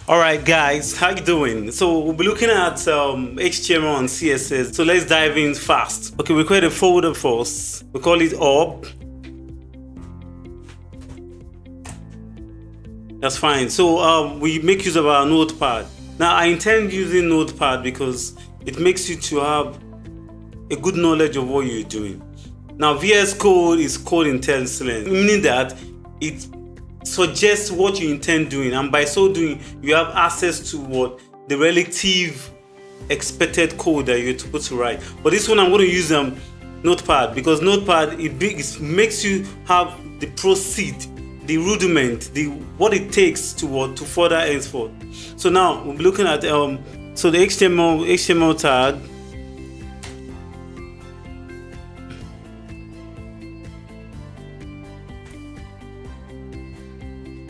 All right, guys, how you doing? So we'll be looking at HTML and CSS. So let's dive in fast. Okay, we create a folder first. We call it up. That's fine. So we make use of our Notepad. Now I intend using Notepad because it makes you to have a good knowledge of what you're doing. Now VS Code is code intelligence, meaning that it suggests what you intend doing, and by so doing you have access to what the relative expected code that you're supposed to write. But this one I'm going to use Notepad, because Notepad it makes you have the proceed, the rudiment, the what it takes to further henceforth. So now we'll be looking at so the HTML tag.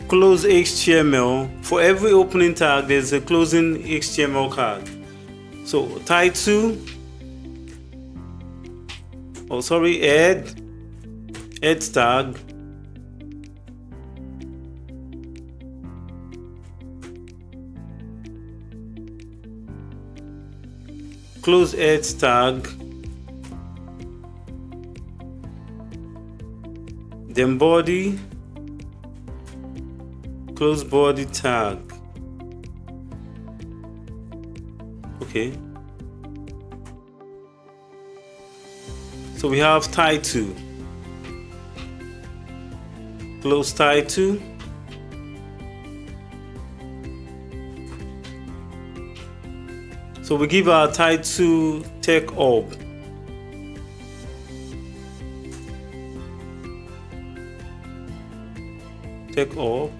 Close HTML. For every opening tag there's a closing HTML tag. So title, head tag, close head tag, then body, close body tag. Okay, so we have title, close title, so we give our title tech up. Tech up.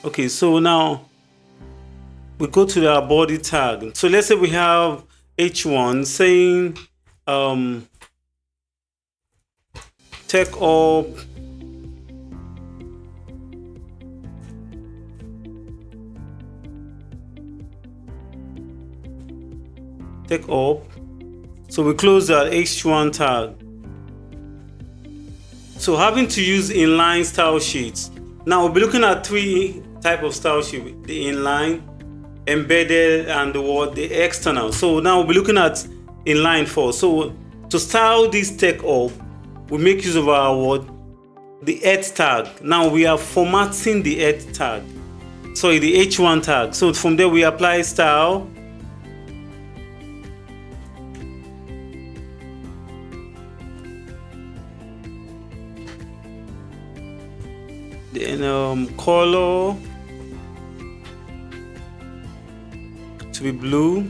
Okay, so now we go to our body tag. So let's say we have H1 saying tech up so we close that H1 tag. So having to use inline style sheets. Now we'll be looking at three type of style sheet: the inline, embedded, and the external. So now we'll be looking at inline first. So to style this tech up, we make use of our the head tag. Now we are formatting the head tag, sorry, the H1 tag. So from there we apply style, then color to be blue,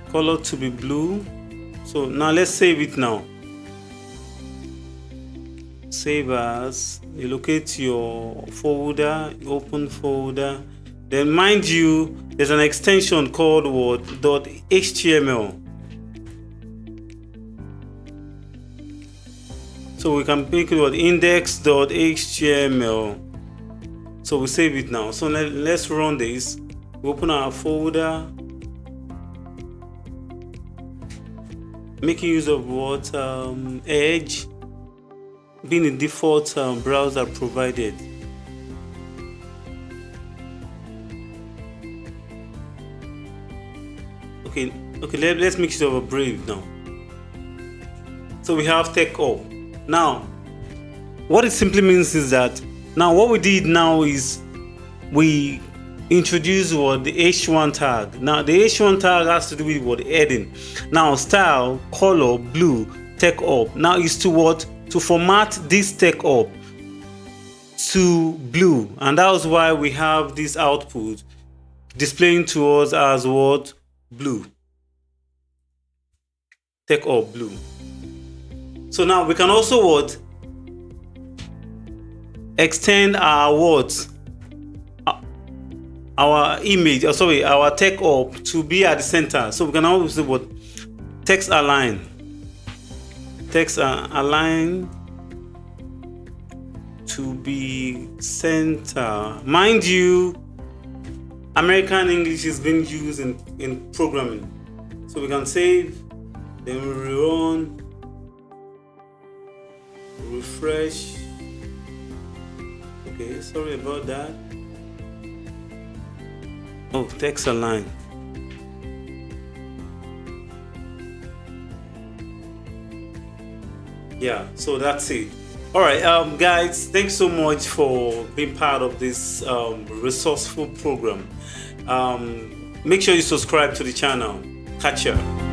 color to be blue. So now let's save it. Now save as, you locate your folder, open folder, then mind you there's an extension called .html. So we can pick index.html. So we save it now. So let's run this. We open our folder, making use of Edge, being the default browser provided. Okay, let's make use of a Brave now. So we have tech up. Now what it simply means is that now what we did now is we introduce the H1 tag. Now the H1 tag has to do with heading. Now style, color, blue, tech up. Now is to format this tech up to blue, and that was why we have this output displaying to us as blue, tech up blue. So now we can also extend our our image, our tech up to be at the center. So we can also text align to be center. Mind you, American English is being used in programming. So we can save, then we rerun, refresh. Okay, sorry about that. Oh, text align. Yeah, so that's it. All right, guys, thanks so much for being part of this resourceful program. Make sure you subscribe to the channel. Catch ya.